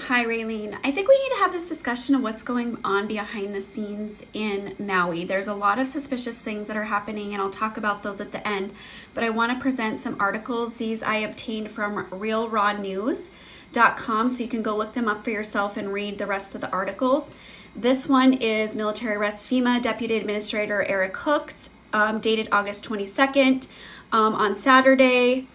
Hi, Raylene. I think we need to have this discussion of what's going on behind the scenes in Maui. There's a lot of suspicious things that are happening, and I'll talk about those at the end. But I want to present some articles. These I obtained from realrawnews.com, so you can go look them up for yourself and read the rest of the articles. This one is Military Arrest FEMA Deputy Administrator Eric Hooks, dated August 22nd, on Saturday.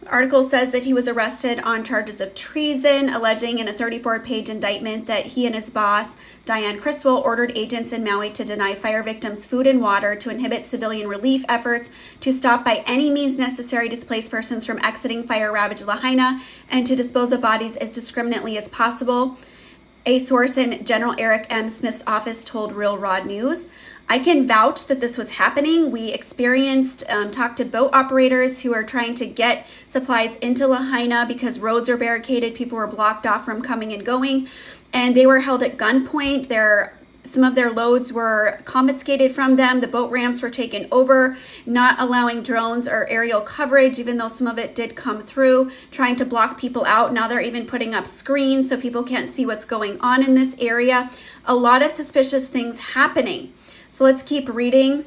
The article says that he was arrested on charges of treason, alleging in a 34-page indictment that he and his boss, Diane Criswell, ordered agents in Maui to deny fire victims food and water, to inhibit civilian relief efforts, to stop by any means necessary displaced persons from exiting fire-ravaged Lahaina, and to dispose of bodies as discriminately as possible. A source in General Eric M. Smith's office told Real Raw News, "I can vouch that this was happening. We talked to boat operators who are trying to get supplies into Lahaina because roads are barricaded. People were blocked off from coming and going, and they were held at gunpoint. Some of their loads were confiscated from them. The boat ramps were taken over, not allowing drones or aerial coverage, even though some of it did come through, trying to block people out. Now they're even putting up screens so people can't see what's going on in this area. A lot of suspicious things happening." So let's keep reading.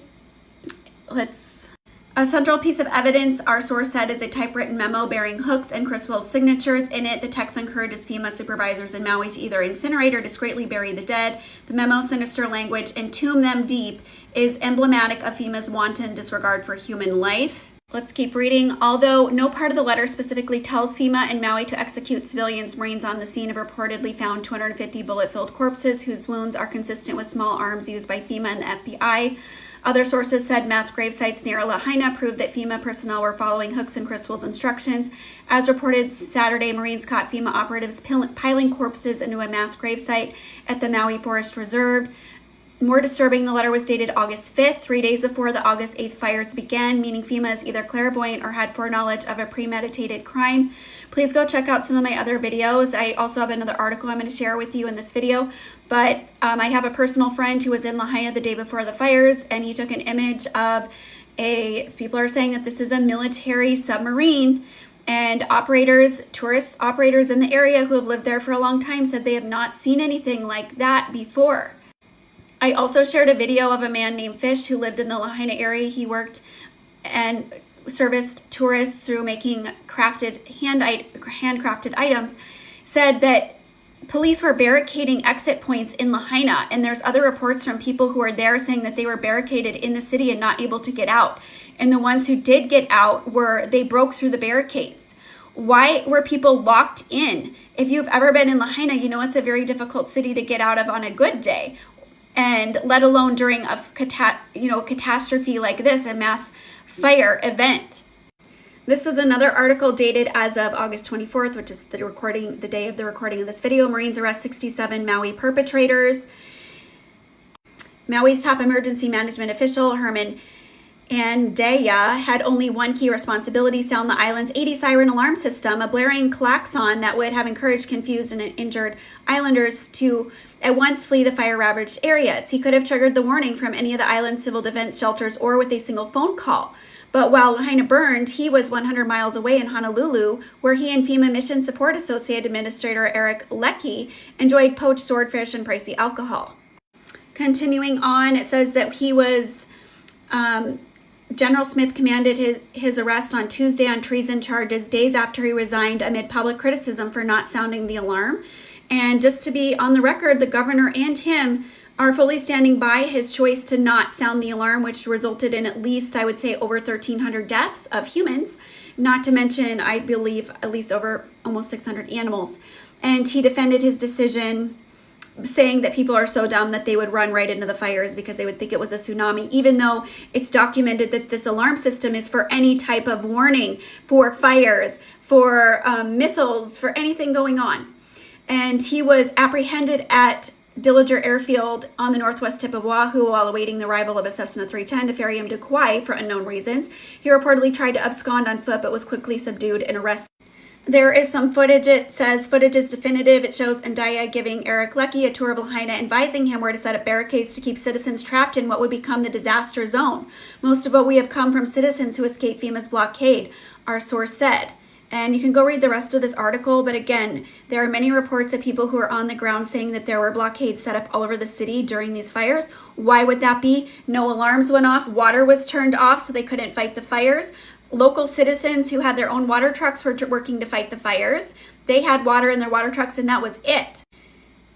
A central piece of evidence, our source said, is a typewritten memo bearing Hooks and Criswell's signatures. In it, the text encourages FEMA supervisors in Maui to either incinerate or discreetly bury the dead. The memo's sinister language, "entomb them deep," is emblematic of FEMA's wanton disregard for human life. Let's keep reading. Although no part of the letter specifically tells FEMA and Maui to execute civilians, Marines on the scene have reportedly found 250 bullet-filled corpses whose wounds are consistent with small arms used by FEMA and the FBI. Other sources said mass grave sites near Lahaina proved that FEMA personnel were following Hooks and Criswell's instructions. As reported Saturday, Marines caught FEMA operatives piling corpses into a mass grave site at the Maui Forest Reserve. More disturbing, the letter was dated August 5th, 3 days before the August 8th fires began, meaning FEMA is either clairvoyant or had foreknowledge of a premeditated crime. Please go check out some of my other videos. I also have another article I'm going to share with you in this video, but I have a personal friend who was in Lahaina the day before the fires, and he took an image of people are saying that this is a military submarine, and tourist operators in the area who have lived there for a long time said they have not seen anything like that before. I also shared a video of a man named Fish who lived in the Lahaina area. He worked and serviced tourists through making handcrafted items, said that police were barricading exit points in Lahaina, and there's other reports from people who are there saying that they were barricaded in the city and not able to get out. And the ones who did get out they broke through the barricades. Why were people locked in? If you've ever been in Lahaina, you know it's a very difficult city to get out of on a good day, and let alone during a catastrophe like this, a mass fire event. This is another article dated as of August 24th, which is the day of the recording of this video. Marines arrest 67 Maui perpetrators. Maui's top emergency management official, Herman Andaya, had only one key responsibility: sound the island's 80 siren alarm system, a blaring klaxon that would have encouraged confused and injured islanders to at once flee the fire-ravaged areas. He could have triggered the warning from any of the island's civil defense shelters or with a single phone call. But while Lahaina burned, he was 100 miles away in Honolulu, where he and FEMA Mission Support Associate Administrator Eric Leckie enjoyed poached swordfish and pricey alcohol. Continuing on, it says that he was... General Smith commanded his arrest on Tuesday on treason charges days after he resigned amid public criticism for not sounding the alarm. And just to be on the record, the governor and him are fully standing by his choice to not sound the alarm, which resulted in at least, I would say, over 1,300 deaths of humans, not to mention, I believe, at least over almost 600 animals. And he defended his decision, saying that people are so dumb that they would run right into the fires because they would think it was a tsunami, even though it's documented that this alarm system is for any type of warning, for fires, for missiles, for anything going on. And he was apprehended at Dillinger Airfield on the northwest tip of Oahu while awaiting the arrival of a Cessna 310 to ferry him to Kauai for unknown reasons. He reportedly tried to abscond on foot but was quickly subdued and arrested. There is some footage. It says footage is definitive. It shows Andaya giving Eric Leckie a tour of Lahaina, advising him where to set up barricades to keep citizens trapped in what would become the disaster zone. Most of what we have come from citizens who escaped FEMA's blockade, our source said. And you can go read the rest of this article. But again, there are many reports of people who are on the ground saying that there were blockades set up all over the city during these fires. Why would that be? No alarms went off. Water was turned off so they couldn't fight the fires. Local citizens who had their own water trucks were working to fight the fires. They had water in their water trucks and that was it.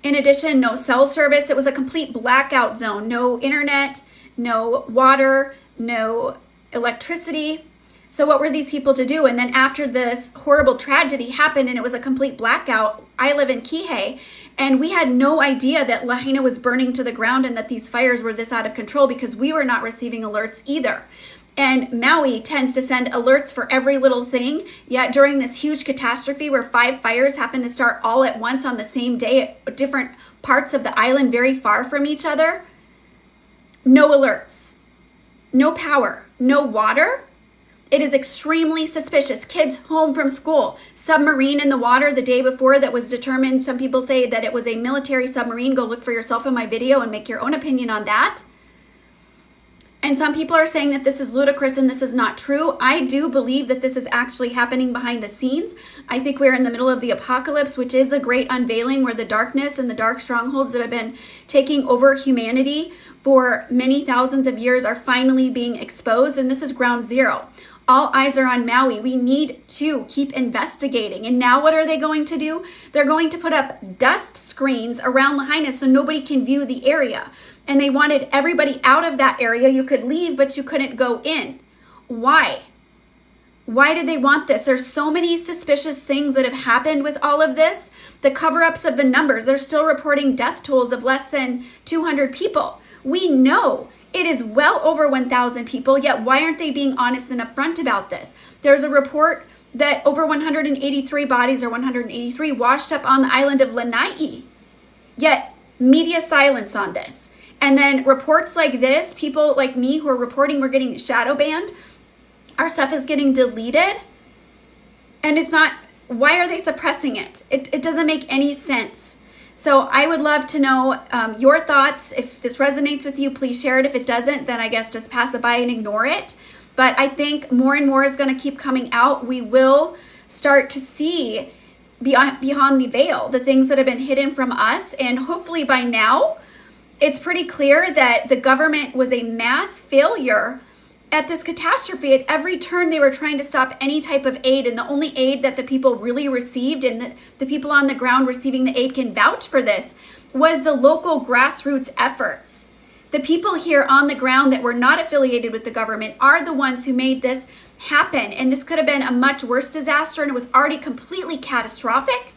In addition, no cell service. It was a complete blackout zone. No internet, no water, no electricity. So what were these people to do? And then after this horrible tragedy happened and it was a complete blackout, I live in Kihei, and we had no idea that Lahaina was burning to the ground and that these fires were this out of control because we were not receiving alerts either. And Maui tends to send alerts for every little thing, yet during this huge catastrophe where 5 fires happened to start all at once on the same day at different parts of the island very far from each other, no alerts, no power, no water. It is extremely suspicious. Kids home from school, submarine in the water the day before that was determined. Some people say that it was a military submarine. Go look for yourself in my video and make your own opinion on that. And some people are saying that this is ludicrous and this is not true. I do believe that this is actually happening behind the scenes. I think we're in the middle of the apocalypse, which is a great unveiling where the darkness and the dark strongholds that have been taking over humanity for many thousands of years are finally being exposed. And this is ground zero. All eyes are on Maui. We need to keep investigating. And now what are they going to do? They're going to put up dust screens around Lahaina so nobody can view the area. And they wanted everybody out of that area. You could leave, but you couldn't go in. Why? Why did they want this? There's so many suspicious things that have happened with all of this. The cover-ups of the numbers. They're still reporting death tolls of less than 200 people. We know it is well over 1,000 people, yet why aren't they being honest and upfront about this? There's a report that over 183 bodies or 183 washed up on the island of Lanai, yet media silence on this. And then reports like this, people like me who are reporting we're getting shadow banned, our stuff is getting deleted, and it's not, why are they suppressing it? It doesn't make any sense. So I would love to know your thoughts. If this resonates with you, please share it. If it doesn't, then I guess just pass it by and ignore it. But I think more and more is going to keep coming out. We will start to see beyond the veil, the things that have been hidden from us. And hopefully by now, it's pretty clear that the government was a mass failure at this catastrophe. At every turn, they were trying to stop any type of aid, and the only aid that the people really received, and the people on the ground receiving the aid can vouch for this, was the local grassroots efforts. The people here on the ground that were not affiliated with the government are the ones who made this happen, and this could have been a much worse disaster, and it was already completely catastrophic.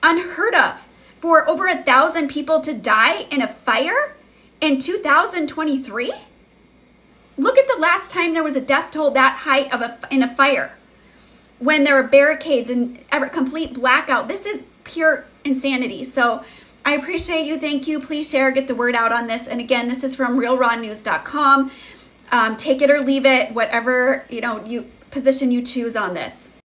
Unheard of for over 1,000 people to die in a fire in 2023. Look at the last time there was a death toll that high in a fire, when there were barricades and complete blackout. This is pure insanity. So I appreciate you. Thank you. Please share, get the word out on this. And again, this is from realrawnews.com. Take it or leave it, whatever position you choose on this.